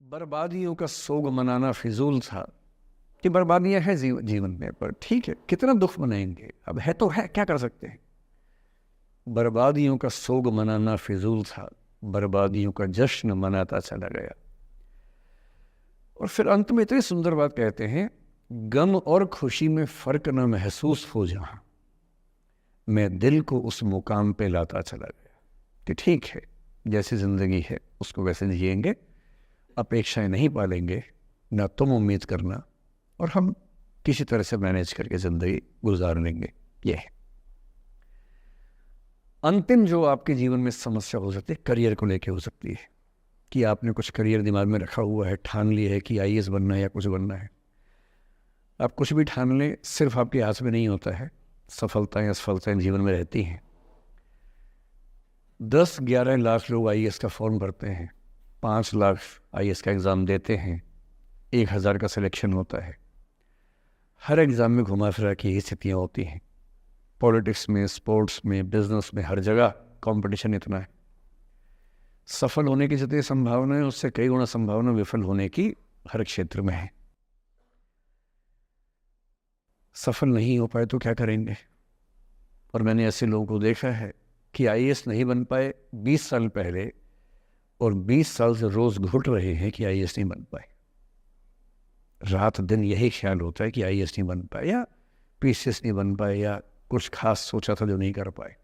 बर्बादियों का सोग मनाना फिजूल था कि बर्बादियां हैं जीवन में, पर ठीक है, कितना दुख मनाएंगे, अब है तो है, क्या कर सकते हैं। बर्बादियों का सोग मनाना फिजूल था, बर्बादियों का जश्न मनाता चला गया। और फिर अंत में इतनी सुंदर बात कहते हैं, गम और खुशी में फर्क न महसूस हो जहां, मैं दिल को उस मुकाम पे लाता चला गया कि ठीक है, जैसी जिंदगी है उसको वैसे जिएंगे, अपेक्षाएं नहीं पालेंगे, ना तुम उम्मीद करना, और हम किसी तरह से मैनेज करके ज़िंदगी गुजार लेंगे। ये है अंतिम जो आपके जीवन में समस्या हो सकती है, करियर को लेके हो सकती है कि आपने कुछ करियर दिमाग में रखा हुआ है, ठान लिया है कि आईएएस बनना है या कुछ बनना है। आप कुछ भी ठान लें, सिर्फ आपके हाथ में नहीं होता है। सफलताएं असफलताएं जीवन में रहती हैं। 10-11 लाख लोग आईएएस का फॉर्म भरते हैं, 5 लाख आईएएस का एग्ज़ाम देते हैं, 1000 का सिलेक्शन होता है। हर एग्ज़ाम में घुमा फिरा की यही स्थितियाँ होती हैं। पॉलिटिक्स में, स्पोर्ट्स में, बिजनेस में, हर जगह कंपटीशन इतना है। सफल होने की जितनी संभावना है उससे कई गुना संभावना विफल होने की हर क्षेत्र में है। सफल नहीं हो पाए तो क्या करेंगे। और मैंने ऐसे लोगों को देखा है कि आईएएस नहीं बन पाए 20 साल पहले, और 20 साल से रोज घुट रहे हैं कि आईएएस नहीं बन पाए। रात दिन यही ख्याल होता है कि आईएएस नहीं बन पाए, या पीसीएस नहीं बन पाए, या कुछ खास सोचा था जो नहीं कर पाए।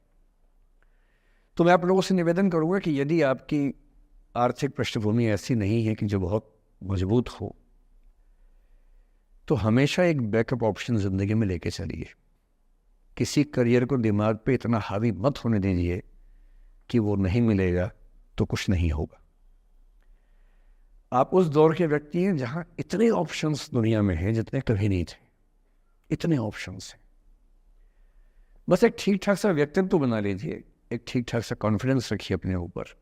तो मैं आप लोगों से निवेदन करूंगा कि यदि आपकी आर्थिक पृष्ठभूमि ऐसी नहीं है कि जो बहुत मजबूत हो, तो हमेशा एक बैकअप ऑप्शन ज़िंदगी में लेके चलिए। किसी करियर को दिमाग पे इतना हावी मत होने दीजिए कि वो नहीं मिलेगा तो कुछ नहीं होगा। आप उस दौर के व्यक्ति हैं जहां इतने ऑप्शंस दुनिया में हैं जितने कभी नहीं थे। इतने ऑप्शंस हैं। बस एक ठीक ठाक सा व्यक्तित्व बना लीजिए, एक ठीक ठाक सा कॉन्फिडेंस रखिए अपने ऊपर।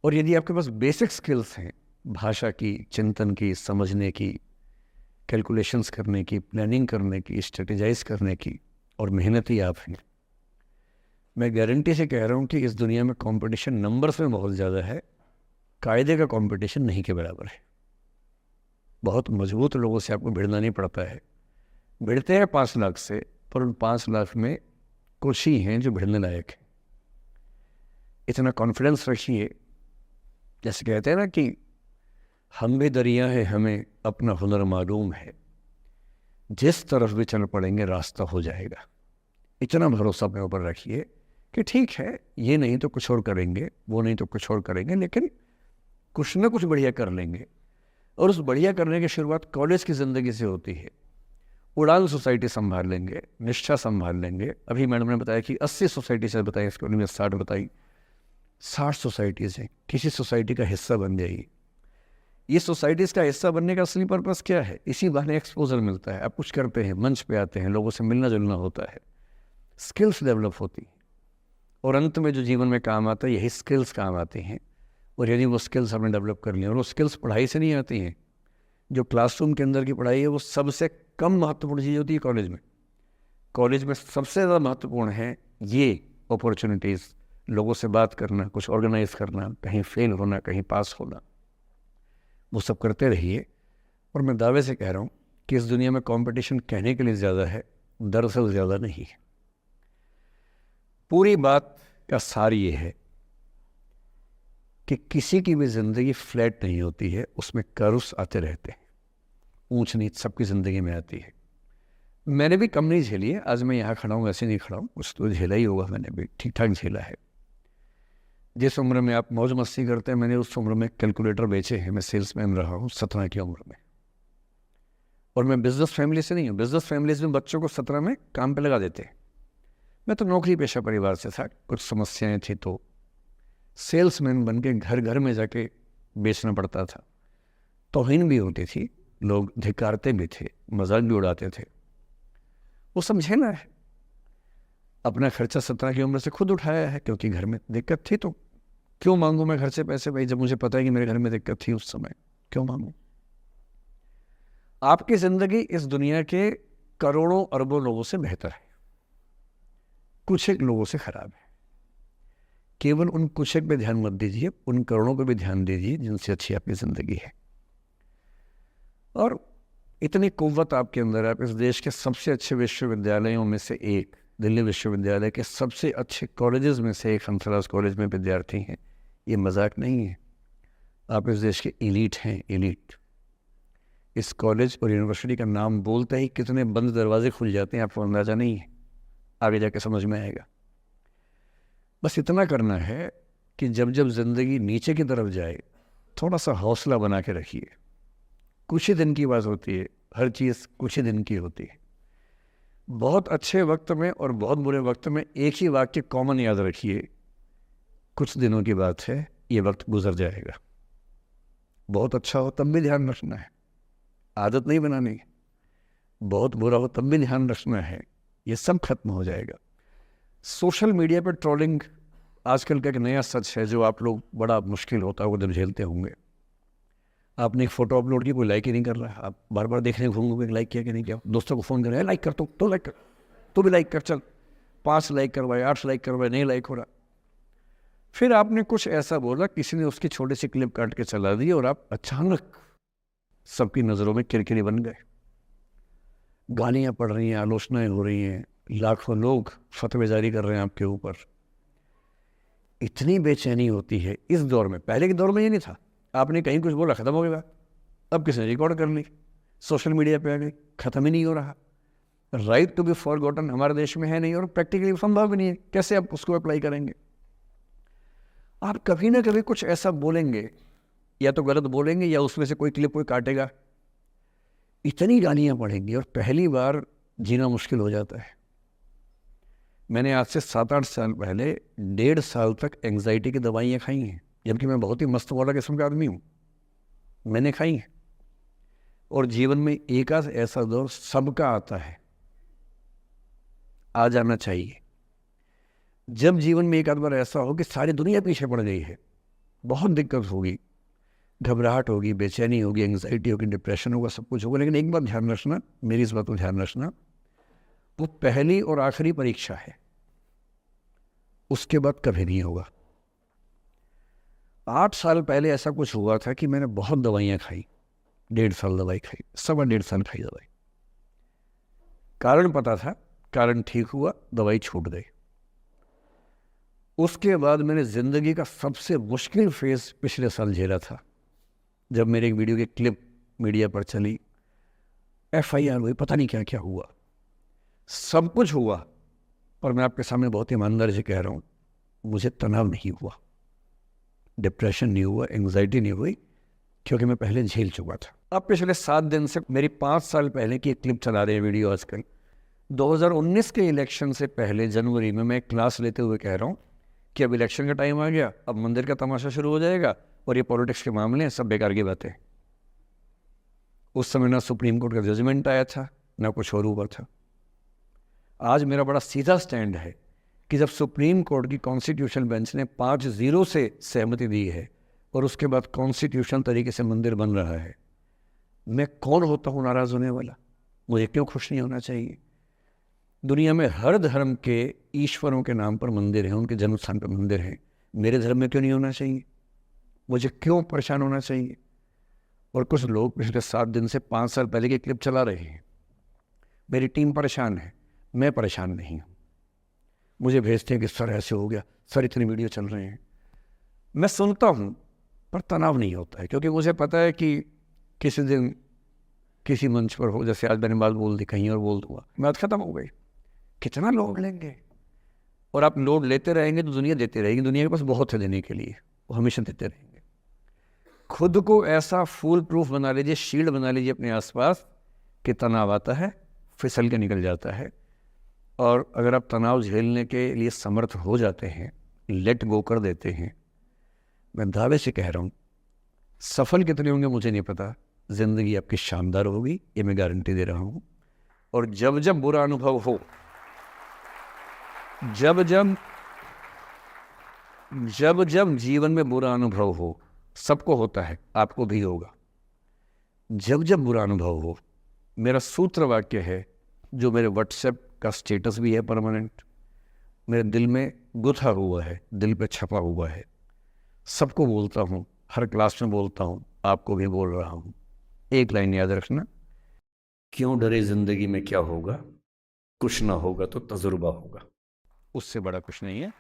और यदि आपके पास बेसिक स्किल्स हैं, भाषा की, चिंतन की, समझने की, कैलकुलेशंस करने की, प्लानिंग करने की, स्ट्रेटेजाइज करने की, और मेहनती आप हैं, मैं गारंटी से कह रहा हूँ कि इस दुनिया में कंपटीशन नंबर्स में बहुत ज़्यादा है, कायदे का कंपटीशन नहीं के बराबर है। बहुत मजबूत लोगों से आपको भिड़ना नहीं पड़ता है। भिड़ते हैं 5 लाख से, पर उन 5 लाख में कुछ ही हैं जो भिड़ने लायक है। इतना कॉन्फिडेंस रखिए। जैसे कहते हैं ना कि हम भी दरिया है, हमें अपना हुनर मालूम है, जिस तरफ भी चल पड़ेंगे रास्ता हो जाएगा। इतना भरोसा अपने ऊपर रखिए कि ठीक है, ये नहीं तो कुछ और करेंगे, वो नहीं तो कुछ और करेंगे, लेकिन कुछ ना कुछ बढ़िया कर लेंगे। और उस बढ़िया करने की शुरुआत कॉलेज की ज़िंदगी से होती है। उड़ान सोसाइटी संभाल लेंगे, निष्ठा संभाल लेंगे। अभी मैडम ने बताया कि 80 सोसाइटी से बताई, इसके में 60 बताई। 60 सोसाइटीज़ हैं, किसी सोसाइटी का हिस्सा बन जाइए। ये सोसाइटीज़ का हिस्सा बनने का असली पर्पस क्या है? इसी बहाने एक्सपोजर मिलता है, आप कुछ करते हैं, मंच पे आते हैं, लोगों से मिलना जुलना होता है, स्किल्स डेवलप होती हैं, और अंत में जो जीवन में काम आता है यही स्किल्स काम आते हैं। और यदि वो स्किल्स हमने डेवलप कर लिए, और वो स्किल्स पढ़ाई से नहीं आती हैं, जो क्लासरूम के अंदर की पढ़ाई है वो सबसे कम महत्वपूर्ण चीज़ होती है कॉलेज में। कॉलेज में सबसे ज़्यादा महत्वपूर्ण है ये अपॉर्चुनिटीज़, लोगों से बात करना, कुछ ऑर्गेनाइज करना, कहीं फेल होना, कहीं पास होना, वो सब करते रहिए। और मैं दावे से कह रहा हूँ कि इस दुनिया में कंपटीशन कहने के लिए ज़्यादा है, दरअसल ज़्यादा नहीं है। पूरी बात का सार ये है कि किसी की भी ज़िंदगी फ्लैट नहीं होती है, उसमें कर्व्स आते रहते हैं, ऊंच नीच सबकी ज़िंदगी में आती है। मैंने भी कम नहीं झेली है, आज मैं यहाँ खड़ा हूँ ऐसे नहीं खड़ा हूँ, कुछ तो झेला ही होगा, मैंने भी ठीक ठाक झेला है। जिस उम्र में आप मौज मस्ती करते हैं, मैंने उस उम्र में कैलकुलेटर बेचे हैं। मैं सेल्समैन रहा हूँ 17 की उम्र में, और मैं बिजनेस फैमिली से नहीं हूँ। बिजनेस फैमिलीज में बच्चों को 17 में काम पे लगा देते हैं। मैं तो नौकरी पेशा परिवार से था, कुछ समस्याएं थी तो सेल्समैन बन के घर घर में जाके बेचना पड़ता था। तौहीन भी होती थी, लोग धिक्कारते भी थे, मजाक भी उड़ाते थे। वो समझे ना है, अपना खर्चा 17 की उम्र से खुद उठाया है, क्योंकि घर में दिक्कत थी। तो क्यों मांगू मैं घर से पैसे भाई, जब मुझे पता है कि मेरे घर में दिक्कत थी उस समय, क्यों मांगू। आपकी जिंदगी इस दुनिया के करोड़ों अरबों लोगों से बेहतर है, कुछ एक लोगों से खराब है। केवल उन कुछ एक पे ध्यान मत दीजिए, उन करोड़ों पे भी ध्यान दीजिए जिनसे अच्छी आपकी ज़िंदगी है। और इतनी कुव्वत आपके अंदर है, आप इस देश के सबसे अच्छे विश्वविद्यालयों में से एक, दिल्ली विश्वविद्यालय के सबसे अच्छे कॉलेजेस में से एक हंसराज कॉलेज में विद्यार्थी हैं। ये मजाक नहीं है, आप इस देश के एलीट हैं, एलीट। इस कॉलेज और यूनिवर्सिटी का नाम बोलते ही कितने बंद दरवाजे खुल जाते हैं आपको अंदाज़ा नहीं है, आगे जाके समझ में आएगा। बस इतना करना है कि जब जब ज़िंदगी नीचे की तरफ जाए थोड़ा सा हौसला बना के रखिए। कुछ ही दिन की बात होती है, हर चीज़ कुछ ही दिन की होती है। बहुत अच्छे वक्त में और बहुत बुरे वक्त में एक ही वाक्य कॉमन याद रखिए, कुछ दिनों की बात है, ये वक्त गुजर जाएगा। बहुत अच्छा हो तब भी ध्यान रखना है, आदत नहीं बनानी है। बहुत बुरा हो तब भी ध्यान रखना है, ये सब खत्म हो जाएगा। सोशल मीडिया पर ट्रोलिंग आजकल का एक नया सच है जो आप लोग बड़ा मुश्किल होता है वो जब झेलते होंगे। आपने एक फ़ोटो अपलोड की, कोई लाइक ही नहीं कर रहा है, आप बार बार देखने घूमोगे लाइक किया कि नहीं किया। दोस्तों को फ़ोन कर रहे हैं, लाइक कर तो लाइक कर, तो भी लाइक कर, चल 5 लाइक करवाए, 8 लाइक करवाए, नहीं लाइक हो रहा। फिर आपने कुछ ऐसा बोला, किसी ने उसकी छोटी सी क्लिप काट के चला दी और आप अचानक सबकी नज़रों में किरकिरी बन गए। गालियाँ पड़ रही हैं, आलोचनाएं हो रही हैं, लाखों लोग फतवे जारी कर रहे हैं आपके ऊपर। इतनी बेचैनी होती है इस दौर में। पहले के दौर में ये नहीं था, आपने कहीं कुछ बोला ख़त्म हो गया बात। अब किसी ने रिकॉर्ड कर ली, सोशल मीडिया पे आ गई, ख़त्म ही नहीं हो रहा। राइट टू बी फॉरगॉटन हमारे देश में है नहीं और प्रैक्टिकली संभव भी नहीं है। कैसे आप उसको अप्लाई करेंगे? आप कभी ना कभी कुछ ऐसा बोलेंगे, या तो गलत बोलेंगे या उसमें से कोई क्लिप कोई काटेगा, इतनी गालियाँ पड़ेंगी और पहली बार जीना मुश्किल हो जाता है। मैंने आज से 7-8 साल पहले 1.5 साल तक एंग्जाइटी की दवाइयाँ खाई हैं, जबकि मैं बहुत ही मस्त वाला किस्म का आदमी हूँ, मैंने खाई हैं। और जीवन में एक आध ऐसा दौर सबका आता है, आ जाना चाहिए। जब जीवन में एक आध बार ऐसा हो कि सारी दुनिया पीछे पड़ गई है, बहुत दिक्कत होगी, घबराहट होगी, बेचैनी होगी, एंग्जाइटी होगी, डिप्रेशन होगा, सब कुछ होगा। लेकिन एक बात ध्यान रखना, मेरी इस बात को ध्यान रखना, वो पहली और आखिरी परीक्षा है, उसके बाद कभी नहीं होगा। 8 साल पहले ऐसा कुछ हुआ था कि मैंने बहुत दवाइयाँ खाई, 1.5 साल दवाई खाई, 1.25 साल खाई दवाई। कारण पता था, कारण ठीक हुआ, दवाई छूट गई। उसके बाद मैंने ज़िंदगी का सबसे मुश्किल फेज़ पिछले साल झेला था, जब मेरे एक वीडियो की क्लिप मीडिया पर चली, FIR हुई, पता नहीं क्या क्या हुआ, सब कुछ हुआ। पर मैं आपके सामने बहुत ईमानदारी से कह रहा हूँ, मुझे तनाव नहीं हुआ, डिप्रेशन नहीं हुआ, एंग्जाइटी नहीं हुई, क्योंकि मैं पहले झेल चुका था। अब पिछले 7 दिन से मेरी 5 साल पहले की एक क्लिप चला रहे हैं वीडियो आजकल। 2019 के इलेक्शन से पहले जनवरी में मैं एक क्लास लेते हुए कह रहा हूँ कि अब इलेक्शन का टाइम आ गया, अब मंदिर का तमाशा शुरू हो जाएगा और ये पॉलिटिक्स के मामले हैं, सब बेकार की बातें। उस समय ना सुप्रीम कोर्ट का जजमेंट आया था, ना कुछ और हुआ था। आज मेरा बड़ा सीधा स्टैंड है कि जब सुप्रीम कोर्ट की कॉन्स्टिट्यूशन बेंच ने 5-0 से सहमति दी है और उसके बाद कॉन्स्टिट्यूशन तरीके से मंदिर बन रहा है, मैं कौन होता हूँ नाराज़ होने वाला? मुझे क्यों खुश नहीं होना चाहिए? दुनिया में हर धर्म के ईश्वरों के नाम पर मंदिर हैं, उनके जन्म स्थान पर मंदिर हैं, मेरे धर्म में क्यों नहीं होना चाहिए? मुझे क्यों परेशान होना चाहिए? और कुछ लोग पिछले 7 दिन से 5 साल पहले की क्लिप चला रहे हैं। मेरी टीम परेशान है, मैं परेशान नहीं हूँ। मुझे भेजते हैं कि सर ऐसे हो गया, सर इतनी वीडियो चल रहे हैं। मैं सुनता हूँ पर तनाव नहीं होता है, क्योंकि मुझे पता है कि किसी दिन किसी मंच पर हो, जैसे आज मैंने बात बोल दी, कहीं और बोल दूंगा, बात खत्म हो गई। कितना लोड लेंगे? और आप लोड लेते रहेंगे तो दुनिया देती रहेगी। दुनिया के पास बहुत है देने के लिए, वो हमेशा देते रहेंगे। खुद को ऐसा फूल प्रूफ बना लीजिए, शील्ड बना लीजिए अपने आसपास कि तनाव आता है फिसल के निकल जाता है। और अगर आप तनाव झेलने के लिए समर्थ हो जाते हैं, लेट गो कर देते हैं, मैं दावे से कह रहा हूँ, सफल कितने होंगे मुझे नहीं पता, ज़िंदगी आपकी शानदार होगी, ये मैं गारंटी दे रहा हूँ। और जब जब बुरा अनुभव हो, जब जब जीवन में बुरा अनुभव हो, सबको होता है, आपको भी होगा। जब जब बुरा अनुभव हो, मेरा सूत्र वाक्य है, जो मेरे व्हाट्सएप का स्टेटस भी है परमानेंट, मेरे दिल में गुथा हुआ है, दिल पे छपा हुआ है, सबको बोलता हूँ, हर क्लास में बोलता हूँ, आपको भी बोल रहा हूँ। एक लाइन याद रखना, क्यों डरे जिंदगी में क्या होगा, कुछ ना होगा तो तजुर्बा होगा। उससे बड़ा कुछ नहीं है।